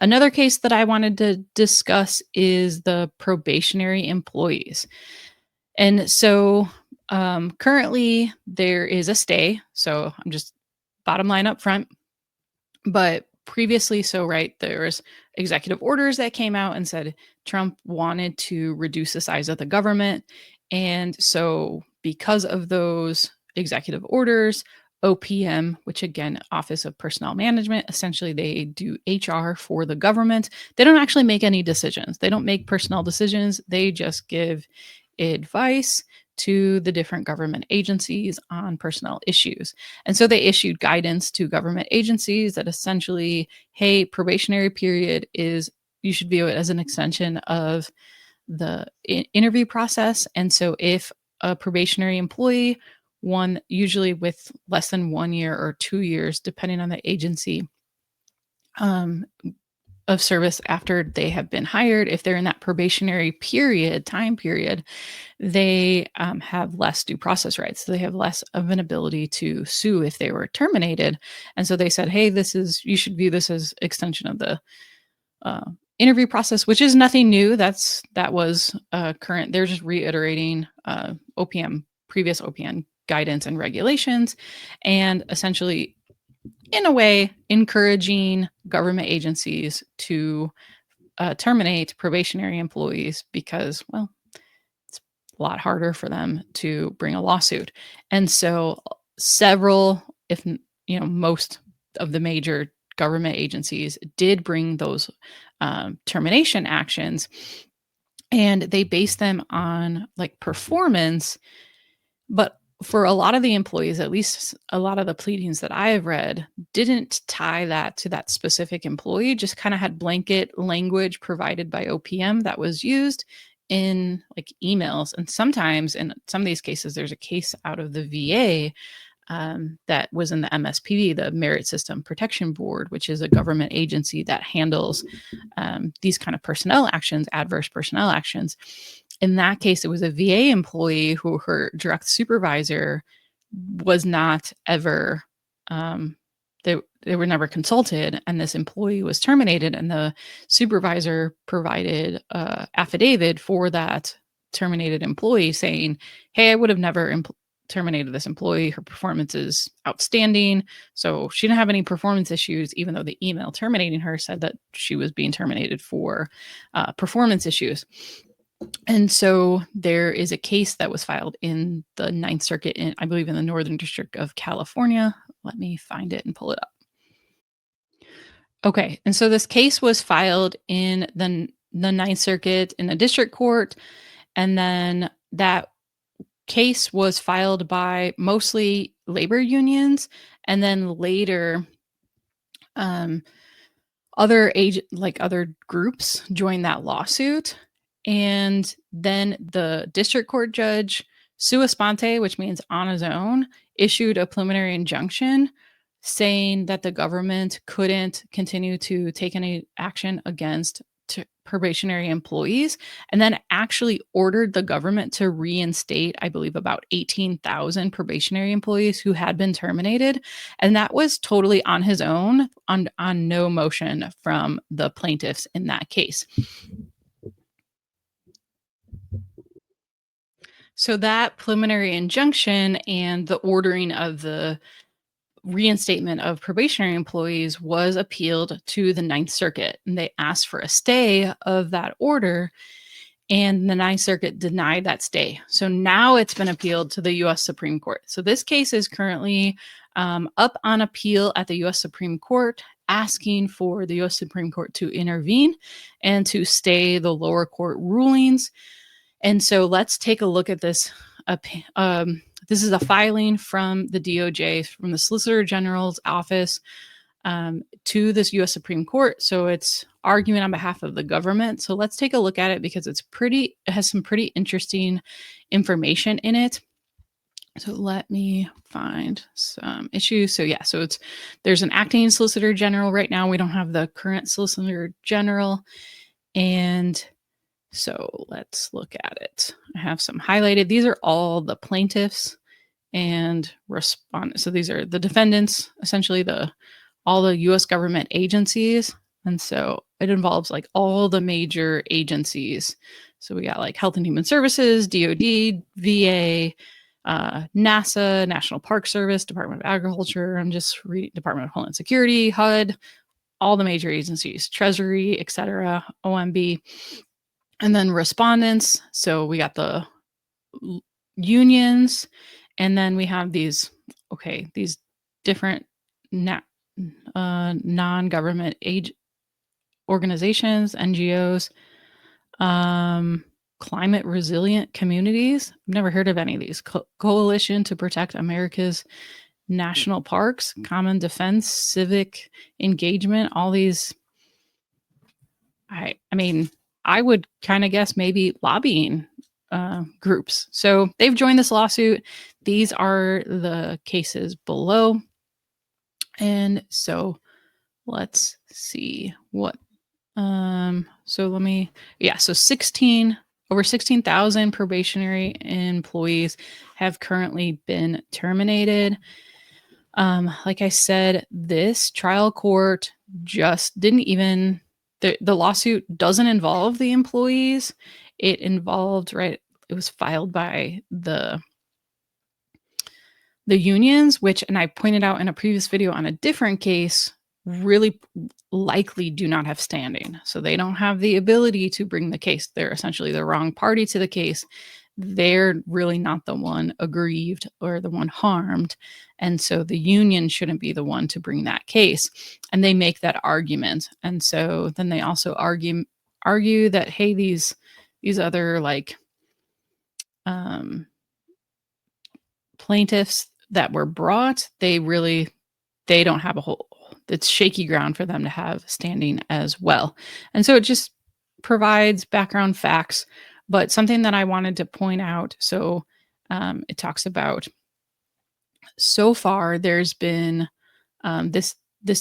Another case that I wanted to discuss is the probationary employees. And so currently there is a stay. So I'm just bottom line up front. But previously, so right, there was executive orders that came out and said Trump wanted to reduce the size of the government. And so because of those executive orders, OPM, which again, Office of Personnel Management, essentially they do HR for the government. They don't actually make any decisions. They don't make personnel decisions. They just give advice to the different government agencies on personnel issues. And so they issued guidance to government agencies that essentially, hey, probationary period is, you should view it as an extension of the interview process. And so if a probationary employee, one usually with less than 1 year or 2 years, depending on the agency, um, of service after they have been hired, if they're in that probationary time period, they have less due process rights. So they have less of an ability to sue if they were terminated. And so they said, hey, you should view this as extension of the uh, interview process, which is nothing new. That was current. They're just reiterating previous OPM guidance and regulations, and essentially, in a way, encouraging government agencies to terminate probationary employees because, well, it's a lot harder for them to bring a lawsuit. And so several, if most of the major government agencies did bring those termination actions, and they based them on like performance. But for a lot of the employees, at least a lot of the pleadings that I have read, didn't tie that to that specific employee, just kind of had blanket language provided by OPM that was used in like emails. And sometimes in some of these cases, there's a case out of the VA that was in the MSPB, the Merit System Protection Board, which is a government agency that handles these kind of personnel actions, adverse personnel actions. In that case, it was a VA employee who her direct supervisor was not ever, they were never consulted, and this employee was terminated, and the supervisor provided affidavit for that terminated employee saying, hey, I would have never terminated this employee. Her performance is outstanding. So she didn't have any performance issues, even though the email terminating her said that she was being terminated for performance issues. And so there is a case that was filed in the Ninth Circuit, I believe in the Northern District of California. Let me find it and pull it up. Okay. And so this case was filed in the Ninth Circuit in the district court. And then that case was filed by mostly labor unions. And then later, other groups joined that lawsuit. And then the district court judge, sua sponte, which means on his own, issued a preliminary injunction saying that the government couldn't continue to take any action against probationary employees, and then actually ordered the government to reinstate, I believe, about 18,000 probationary employees who had been terminated. And that was totally on his own, on no motion from the plaintiffs in that case. So that preliminary injunction and the ordering of the reinstatement of probationary employees was appealed to the Ninth Circuit, and they asked for a stay of that order, and the Ninth Circuit denied that stay. So now it's been appealed to the U.S. Supreme Court. So this case is currently up on appeal at the U.S. Supreme Court, asking for the U.S. Supreme Court to intervene and to stay the lower court rulings. And so let's take a look at this. This is a filing from the DOJ, from the Solicitor General's office, to this U.S. Supreme Court. So it's arguing on behalf of the government. So let's take a look at it because it has some pretty interesting information in it. So let me find some issues. So yeah, there's an acting Solicitor General right now. We don't have the current Solicitor General. And so let's look at it. I have some highlighted. These are all the plaintiffs and respondents. So these are the defendants, essentially all the U.S. government agencies. And so it involves like all the major agencies. So we got like Health and Human Services, DOD, VA, NASA, National Park Service, Department of Agriculture. I'm just reading Department of Homeland Security, HUD, all the major agencies, Treasury, etc., OMB, and then respondents. So we got the unions, and then we have these different non-government organizations, NGOs, climate resilient communities. I've never heard of any of these. Coalition to Protect America's National Parks, Common Defense, Civic Engagement, all these. I mean, I would kind of guess maybe lobbying groups. So they've joined this lawsuit. These are the cases below. And so let's see what so let me so 16,000 probationary employees have currently been terminated. Like I said, this trial court just didn't even the lawsuit doesn't involve the employees. It involved, right, it was filed by the unions, which, and I pointed out in a previous video on a different case, really likely do not have standing. So they don't have the ability to bring the case. They're essentially the wrong party to the case. They're really not the one aggrieved or the one harmed. And so the union shouldn't be the one to bring that case. And they make that argument. And so then they also argue that, hey, these other like plaintiffs that were brought, they don't have it's shaky ground for them to have standing as well. And so it just provides background facts, but something that I wanted to point out. So it talks about, so far there's been this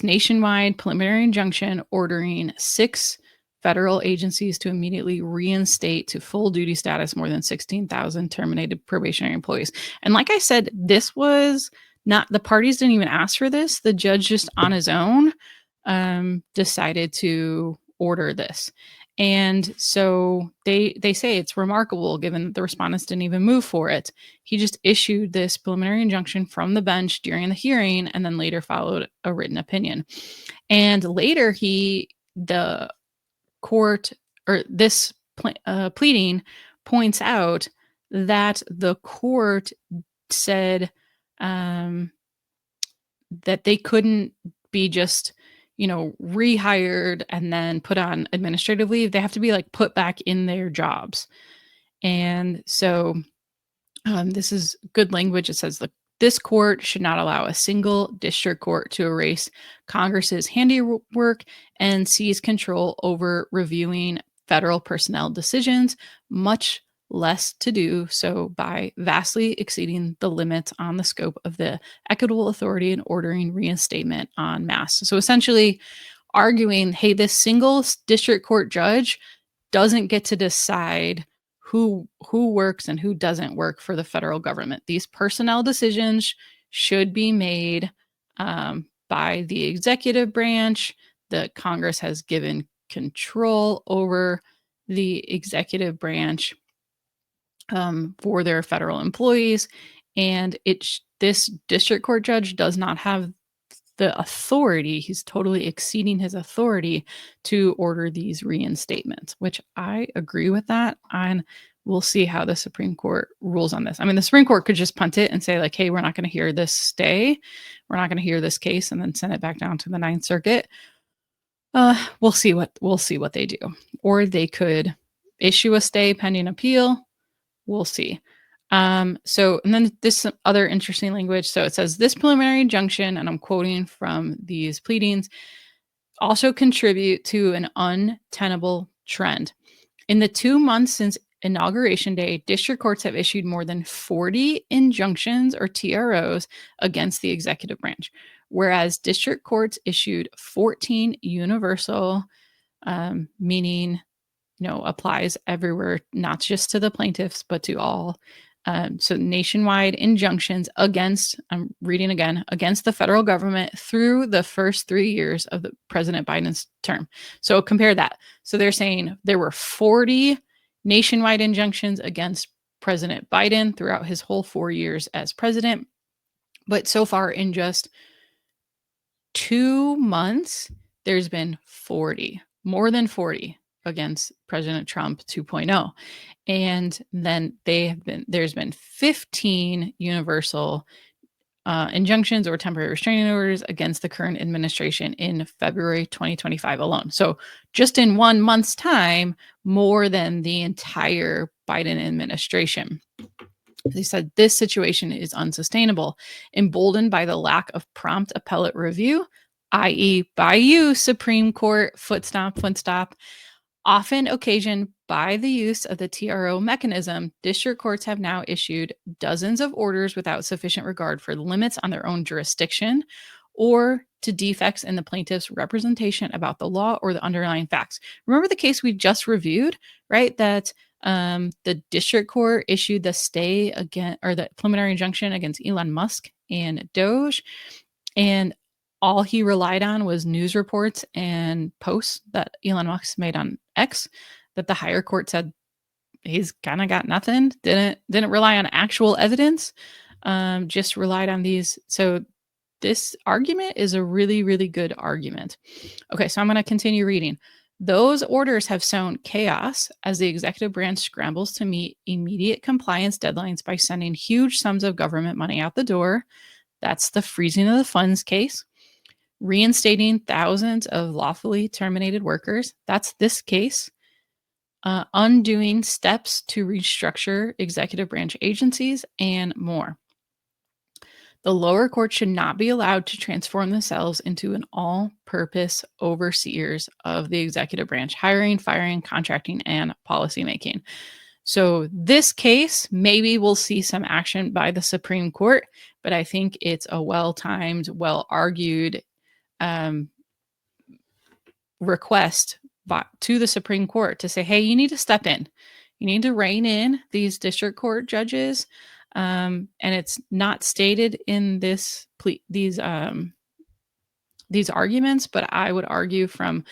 nationwide preliminary injunction ordering 6 federal agencies to immediately reinstate to full duty status more than 16,000 terminated probationary employees. And like I said, this was not, the parties didn't even ask for this. The judge just on his own decided to order this. And so they say it's remarkable given that the respondents didn't even move for it. He just issued this preliminary injunction from the bench during the hearing and then later followed a written opinion. And later the court, or this pleading points out that the court said that they couldn't be just rehired and then put on administrative leave. They have to be like put back in their jobs. And so this is good language. It says this court should not allow a single district court to erase Congress's handiwork and seize control over reviewing federal personnel decisions, much less to do so by vastly exceeding the limits on the scope of the equitable authority and ordering reinstatement en masse. So essentially arguing, hey, this single district court judge doesn't get to decide who works and who doesn't work for the federal government. These personnel decisions should be made by the executive branch. The Congress has given control over the executive branch for their federal employees, and this district court judge does not have the authority. He's totally exceeding his authority to order these reinstatements, which I agree with that. And we'll see how the Supreme Court rules on this. I mean, the Supreme Court could just punt it and say like, hey, we're not going to hear this stay. We're not going to hear this case, and then send it back down to the Ninth Circuit. We'll see what they do. Or they could issue a stay pending appeal. We'll see. So, and then this other interesting language. So it says this preliminary injunction, and I'm quoting from these pleadings, also contribute to an untenable trend. In the 2 months since Inauguration Day, district courts have issued more than 40 injunctions or TROs against the executive branch, whereas district courts issued 14 universal, meaning applies everywhere, not just to the plaintiffs, but to all So nationwide injunctions against, I'm reading again, against the federal government through the first 3 years of the President Biden's term. So compare that. So they're saying there were 40 nationwide injunctions against President Biden throughout his whole 4 years as president. But so far, in just 2 months, there's been 40, more than 40 against President Trump 2.0. And then there's been 15 universal injunctions or temporary restraining orders against the current administration in February 2025 alone. So just in 1 month's time, more than the entire Biden administration. They said this situation is unsustainable, emboldened by the lack of prompt appellate review, i.e., by you, Supreme Court, footstop, often occasioned by the use of the TRO mechanism. District courts have now issued dozens of orders without sufficient regard for limits on their own jurisdiction or to defects in the plaintiff's representation about the law or the underlying facts. Remember the case we just reviewed, right? That the district court issued the stay again, or the preliminary injunction against Elon Musk and Doge, and all he relied on was news reports and posts that Elon Musk made on X, that the higher court said he's kind of got nothing. Didn't rely on actual evidence, just relied on these. So this argument is a really, really good argument. Okay, so I'm going to continue reading. Those orders have sown chaos as the executive branch scrambles to meet immediate compliance deadlines by sending huge sums of government money out the door. That's the freezing of the funds case. Reinstating thousands of lawfully terminated workers. That's this case. Undoing steps to restructure executive branch agencies and more. The lower court should not be allowed to transform themselves into an all-purpose overseers of the executive branch, hiring, firing, contracting, and policymaking. So this case, maybe we'll see some action by the Supreme Court, but I think it's a well-timed, well-argued request to the Supreme Court to say, hey, you need to step in. You need to rein in these district court judges. And it's not stated in these arguments, but I would argue from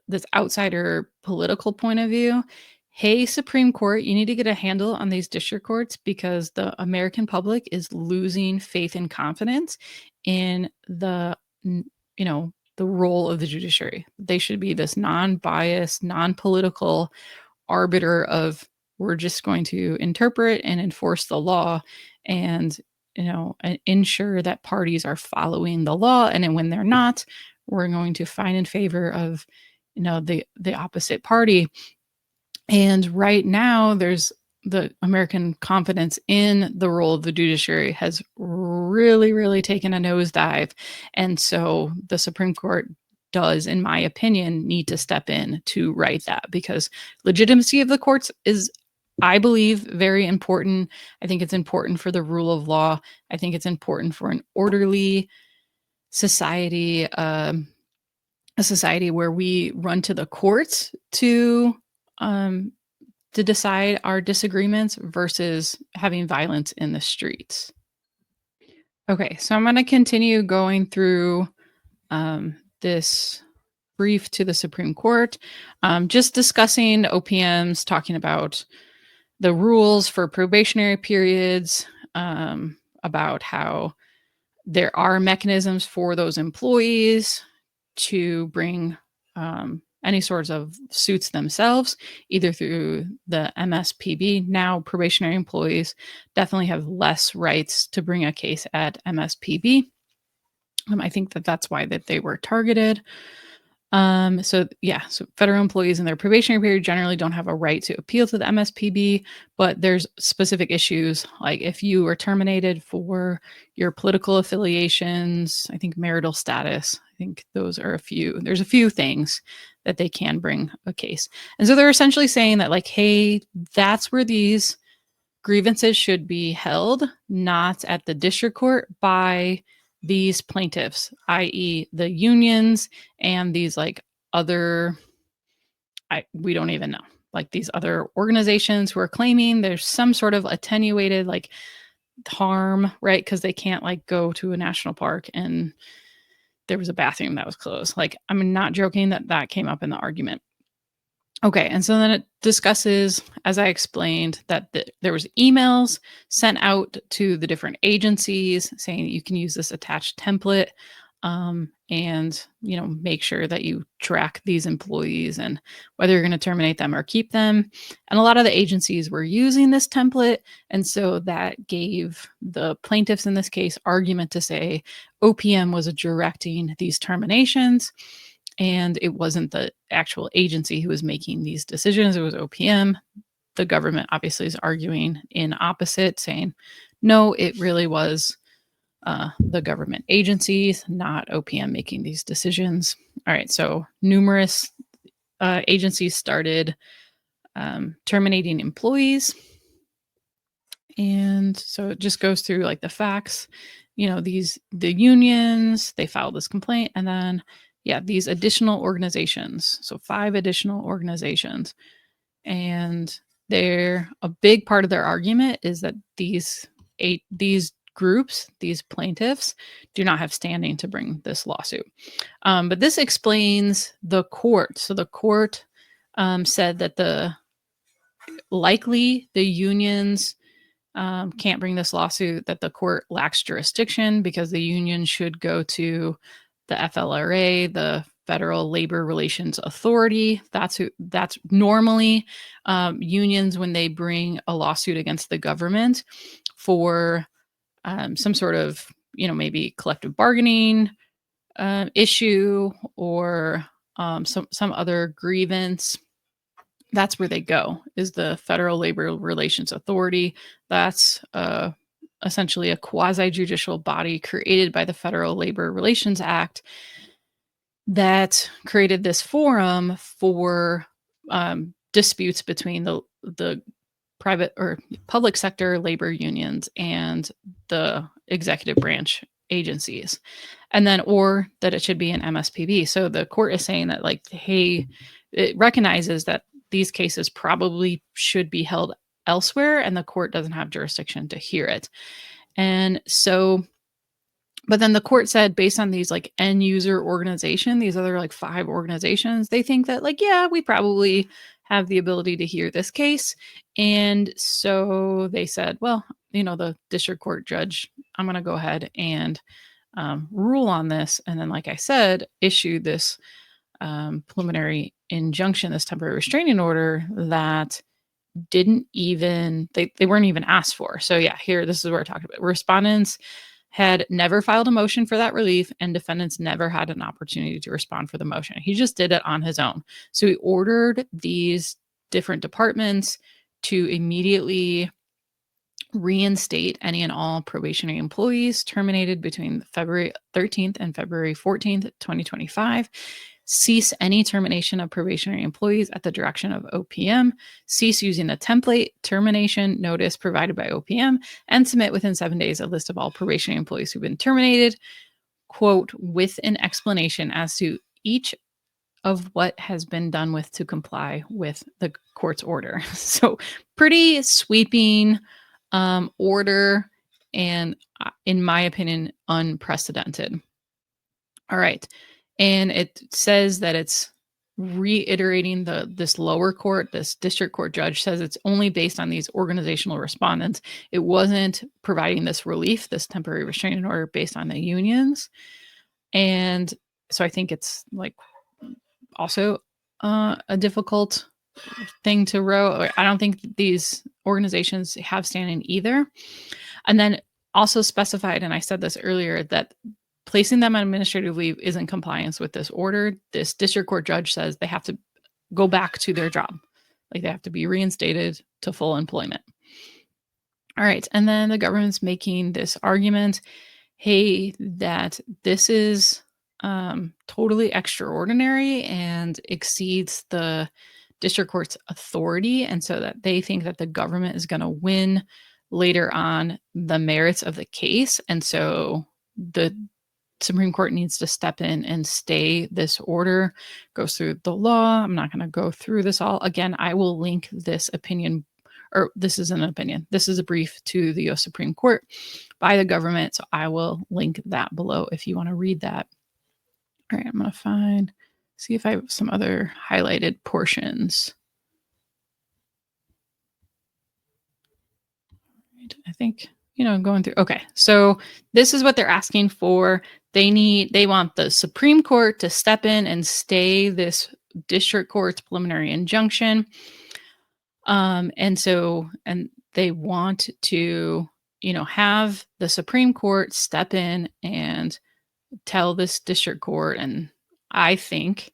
this outsider political point of view, hey, Supreme Court, you need to get a handle on these district courts because the American public is losing faith and confidence in the role of the judiciary. They should be this non-biased, non-political arbiter of, we're just going to interpret and enforce the law and ensure that parties are following the law, and then when they're not, we're going to find in favor of the opposite party. And right now there's the American confidence in the role of the judiciary has really, really taken a nosedive. And so the Supreme Court does, in my opinion, need to step in to right that, because legitimacy of the courts is, I believe, very important. I think it's important for the rule of law. I think it's important for an orderly society, a society where we run to the courts to decide our disagreements versus having violence in the streets. Okay, so I'm going to continue going through this brief to the Supreme Court, just discussing OPMs, talking about the rules for probationary periods, about how there are mechanisms for those employees to bring any sorts of suits themselves, either through the MSPB. Now, probationary employees definitely have less rights to bring a case at MSPB. I think that's why that they were targeted. So federal employees in their probationary period generally don't have a right to appeal to the MSPB, but there's specific issues like if you are terminated for your political affiliations, I think marital status, I think there's a few things that they can bring a case. And so they're essentially saying that, like, hey, that's where these grievances should be held, not at the district court by these plaintiffs, i.e. the unions and these like other, we don't even know. like these other organizations who are claiming there's some sort of attenuated like harm, right? Because they can't like go to a national park and there was a bathroom that was closed. Like, I'm not joking that that came up in the argument. Okay, and so then it discusses, as I explained, that there was emails sent out to the different agencies saying that you can use this attached template, and make sure that you track these employees and whether you're going to terminate them or keep them. And a lot of the agencies were using this template, and so that gave the plaintiffs in this case argument to say OPM was directing these terminations and it wasn't the actual agency who was making these decisions. It was OPM. The government obviously is arguing in opposite, saying, no, it really was the government agencies, not OPM making these decisions. All right, so numerous agencies started terminating employees. And so it just goes through like the facts, the unions, they filed this complaint, and then these additional organizations. So 5 additional organizations. And they're a big part of their argument is that these groups, these plaintiffs, do not have standing to bring this lawsuit. But this explains the court. So the court said that the unions can't bring this lawsuit, that the court lacks jurisdiction because the union should go to the FLRA, the Federal Labor Relations Authority. That's normally unions when they bring a lawsuit against the government for some sort of, maybe collective bargaining issue or some other grievance. That's where they go, is the Federal Labor Relations Authority. That's essentially a quasi-judicial body created by the Federal Labor Relations Act that created this forum for disputes between the private or public sector labor unions and the executive branch agencies. And then, or that it should be an MSPB. So the court is saying that, like, hey, it recognizes that these cases probably should be held elsewhere and the court doesn't have jurisdiction to hear it. And so, but then the court said, based on these like end user organization, these other like 5 organizations, they think that like, yeah, we probably have the ability to hear this case. And so they said, well, the district court judge, I'm going to go ahead and rule on this. And then, like I said, issue this preliminary injunction, this temporary restraining order that didn't even, they weren't even asked for. So here, this is where I talked about respondents had never filed a motion for that relief and defendants never had an opportunity to respond for the motion. He just did it on his own. So he ordered these different departments to immediately reinstate any and all probationary employees terminated between February 13th and February 14th, 2025. Cease any termination of probationary employees at the direction of OPM, cease using the template termination notice provided by OPM, and submit within 7 days a list of all probationary employees who've been terminated, quote, with an explanation as to each of what has been done with to comply with the court's order. So pretty sweeping order and, in my opinion, unprecedented. All right. And it says that it's reiterating this lower court, this district court judge says it's only based on these organizational respondents. It wasn't providing this relief, this temporary restraining order based on the unions. And so I think it's like also a difficult thing to row. I don't think these organizations have standing either. And then also specified, and I said this earlier, that placing them on administrative leave is in compliance with this order. This district court judge says they have to go back to their job. Like they have to be reinstated to full employment. All right. And then the government's making this argument, hey, that this is totally extraordinary and exceeds the district court's authority. And so that they think that the government is going to win later on the merits of the case. And so the Supreme Court needs to step in and stay this order, goes through the law. I'm not going to go through this all. Again, I will link this opinion, or this is an opinion. This is a brief to the US Supreme Court by the government. So I will link that below if you want to read that. All right, I'm going to see if I have some other highlighted portions. I think, going through. Okay. So this is what they're asking for. They want the Supreme Court to step in and stay this district court's preliminary injunction. And they want to, have the Supreme Court step in and tell this district court. And I think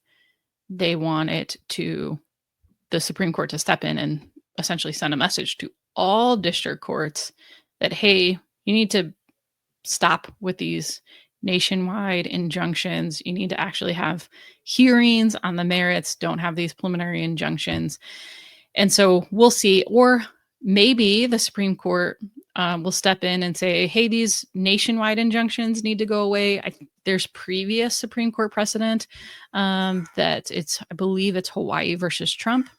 they want the Supreme Court to step in and essentially send a message to all district courts that, hey, you need to stop with these nationwide injunctions. You need to actually have hearings on the merits, don't have these preliminary injunctions. And so we'll see. Or maybe the Supreme Court will step in and say, hey, these nationwide injunctions need to go away. There's previous Supreme Court precedent that I believe it's Hawaii versus Trump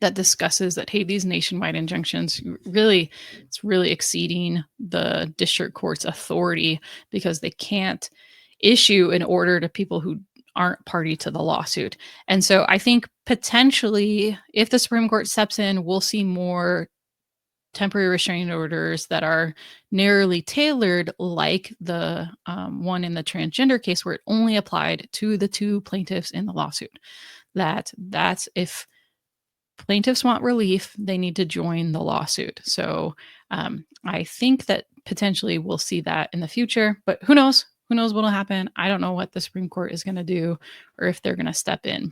that discusses that, hey, these nationwide injunctions it's really exceeding the district court's authority because they can't issue an order to people who aren't party to the lawsuit. And so I think potentially if the Supreme Court steps in, we'll see more temporary restraining orders that are narrowly tailored, like the one in the transgender case where it only applied to the two plaintiffs in the lawsuit. That's if plaintiffs want relief, they need to join the lawsuit. So I think that potentially we'll see that in the future, but who knows? Who knows what will happen? I don't know what the Supreme Court is going to do or if they're going to step in.